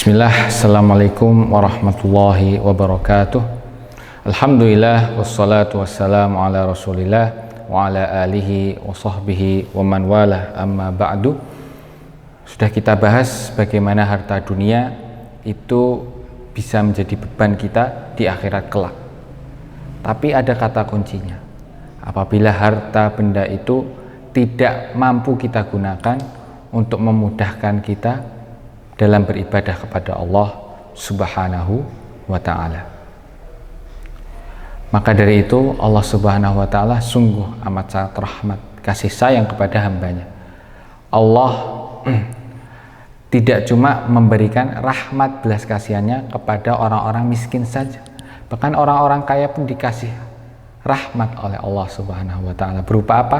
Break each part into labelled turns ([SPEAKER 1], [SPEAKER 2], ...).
[SPEAKER 1] Bismillah, Assalamualaikum warahmatullahi wabarakatuh. Alhamdulillah, wassalatu wassalamu ala rasulillah wa ala alihi wa sahbihi wa man wala, amma ba'du. Sudah kita bahas bagaimana harta dunia itu bisa menjadi beban kita di akhirat kelak. Tapi ada kata kuncinya. Apabila harta benda itu tidak mampu kita gunakan untuk memudahkan kita dalam beribadah kepada Allah Subhanahu wa ta'ala. Maka dari itu Allah Subhanahu wa ta'ala sungguh amat sangat rahmat, kasih sayang kepada hambanya. Allah tidak cuma memberikan rahmat belas kasihannya kepada orang-orang miskin saja, bahkan orang-orang kaya pun dikasih rahmat oleh Allah Subhanahu wa ta'ala. Berupa apa?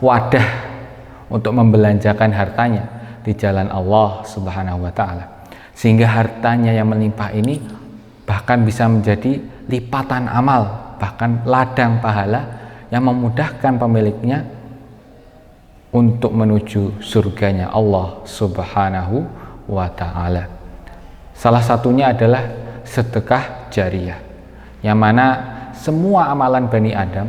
[SPEAKER 1] Wadah untuk membelanjakan hartanya di jalan Allah Subhanahu wa ta'ala, sehingga hartanya yang melimpah ini bahkan bisa menjadi lipatan amal, bahkan ladang pahala yang memudahkan pemiliknya untuk menuju surganya Allah Subhanahu wa ta'ala. Salah satunya adalah sedekah jariyah, yang mana semua amalan Bani Adam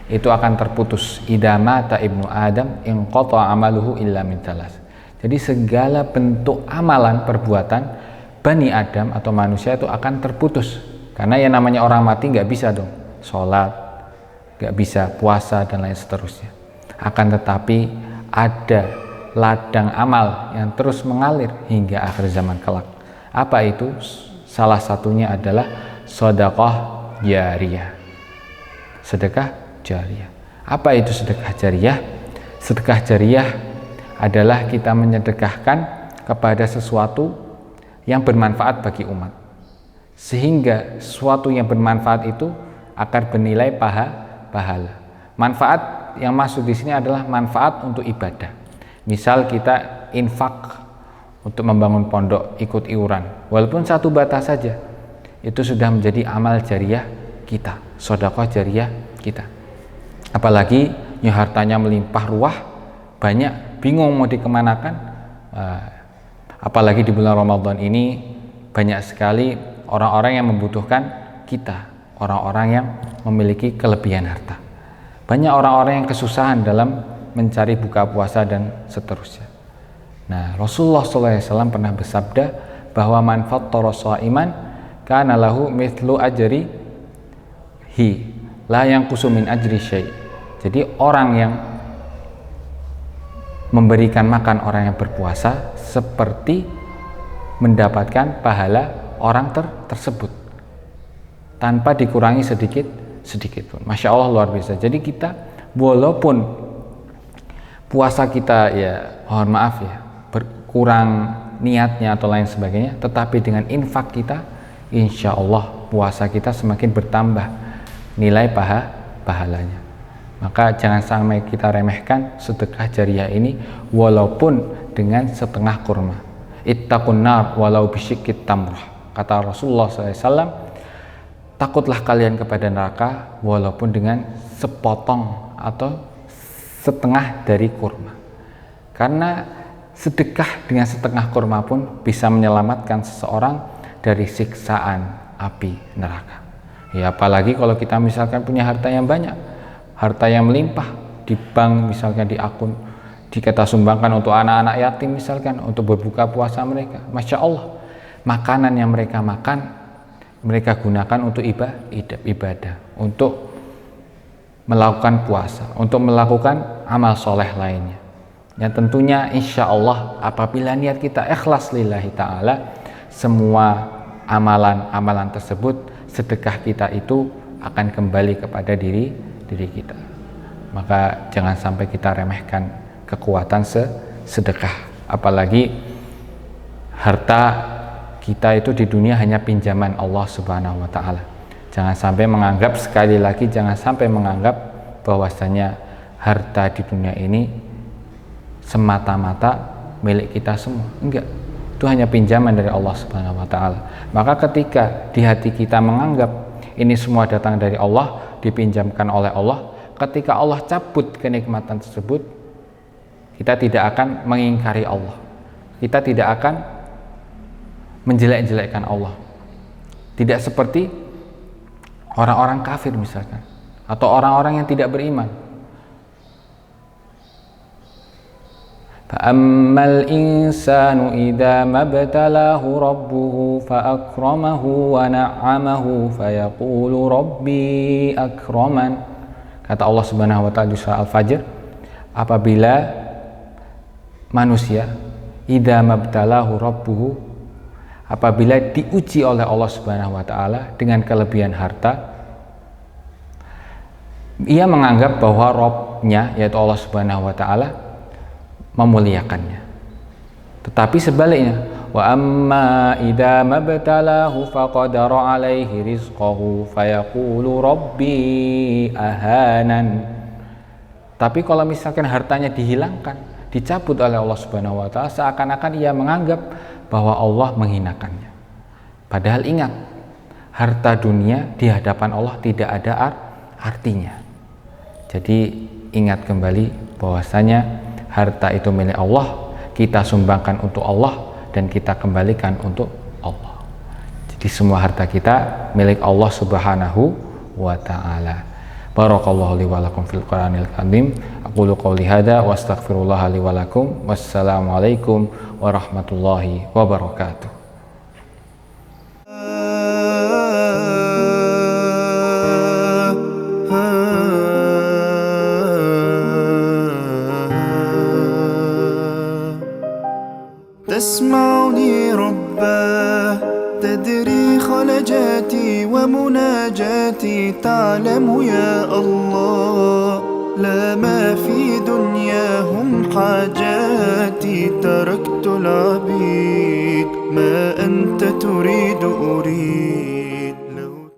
[SPEAKER 1] itu akan terputus. Idza mata ibnu Adam inqata amaluhu illa min thalas. Jadi segala bentuk amalan perbuatan Bani Adam atau manusia itu akan terputus, karena yang namanya orang mati nggak bisa dong sholat, nggak bisa puasa dan lain seterusnya. Akan tetapi ada ladang amal yang terus mengalir hingga akhir zaman kelak. Apa itu? Salah satunya adalah sedekah jariyah. Sedekah jariyah. Apa itu sedekah jariyah? Sedekah jariyah adalah kita menyedekahkan kepada sesuatu yang bermanfaat bagi umat, sehingga sesuatu yang bermanfaat itu akan bernilai pahala. Manfaat yang masuk di sini adalah manfaat untuk ibadah. Misal kita infak untuk membangun pondok, ikut iuran, walaupun satu bata saja, itu sudah menjadi amal jariyah kita, sedekah jariyah kita. Apalagi yang hartanya melimpah ruah, banyak, bingung mau dikemanakan. Apalagi di bulan Ramadan ini banyak sekali orang-orang yang membutuhkan kita, orang-orang yang memiliki kelebihan harta. Banyak orang-orang yang kesusahan dalam mencari buka puasa dan seterusnya. Nah, Rasulullah SAW pernah bersabda bahwa man fattara sha'iman kana lahu mithlu ajri la yanqusu min ajri syai'. Jadi orang yang memberikan makan orang yang berpuasa seperti mendapatkan pahala orang tersebut tanpa dikurangi sedikit pun. Masya Allah, luar biasa. Jadi kita walaupun puasa kita ya mohon maaf ya berkurang niatnya atau lain sebagainya, tetapi dengan infak kita insya Allah puasa kita semakin bertambah nilai pahalanya. Maka jangan sampai kita remehkan sedekah jariyah ini walaupun dengan setengah kurma. Ittaqun nar walau bisyikit tamrah. Kata Rasulullah SAW, takutlah kalian kepada neraka walaupun dengan sepotong atau setengah dari kurma. Karena sedekah dengan setengah kurma pun bisa menyelamatkan seseorang dari siksaan api neraka. Ya, apalagi kalau kita misalkan punya harta yang banyak, harta yang melimpah di bank, misalkan di akun, kita sumbangkan untuk anak-anak yatim, misalkan untuk berbuka puasa mereka. Masya Allah, makanan yang mereka makan mereka gunakan untuk ibadah, untuk melakukan puasa, untuk melakukan amal soleh lainnya. Yang tentunya insya Allah apabila niat kita ikhlas lillahi ta'ala, semua amalan-amalan tersebut, sedekah kita itu akan kembali kepada diri kita. Maka jangan sampai kita remehkan kekuatan sedekah. Apalagi harta kita itu di dunia hanya pinjaman Allah Subhanahu wa ta'ala. Jangan sampai menganggap, sekali lagi jangan sampai menganggap bahwasanya harta di dunia ini semata-mata milik kita semua. Enggak, itu hanya pinjaman dari Allah Subhanahu wa ta'ala. Maka ketika di hati kita menganggap ini semua datang dari Allah, dipinjamkan oleh Allah, ketika Allah cabut kenikmatan tersebut, kita tidak akan mengingkari Allah, kita tidak akan menjelek-jelekkan Allah. Tidak seperti orang-orang kafir misalkan, atau orang-orang yang tidak beriman. Fa'ammal insanu idza mabtalahu rabbuhu fa'akramahu wa na'amahu fayaqulu rabbi akraman. Kata Allah Subhanahu wa taala di surah Al-Fajr, apabila manusia idza mabtalahu rabbuhu, apabila diuji oleh Allah Subhanahu wa taala dengan kelebihan harta, ia menganggap bahwa Rabb-nya yaitu Allah Subhanahu wa taala memuliakannya. Tetapi sebaliknya, wa amma idza mabtalahu faqadara alaihi rizqahu fayaqulu rabbi ahanan. Tapi kalau misalkan hartanya dihilangkan, dicabut oleh Allah Subhanahu wa taala, seakan-akan ia menganggap bahwa Allah menghinakannya. Padahal ingat, harta dunia di hadapan Allah tidak ada artinya. Jadi ingat kembali bahwasanya harta itu milik Allah, kita sumbangkan untuk Allah dan kita kembalikan untuk Allah. Jadi semua harta kita milik Allah Subhanahu wa taala. Barakallahu li wa lakum fil Qur'anil Karim. Aqulu qouli hadza wa astaghfirullah li wa lakum. Wassalamualaikum warahmatullahi wabarakatuh.
[SPEAKER 2] تسمعني رباه تدري خلجاتي ومناجاتي تعلم يا الله لا ما في دنياهم حاجاتي تركت العبيد ما أنت تريد أريد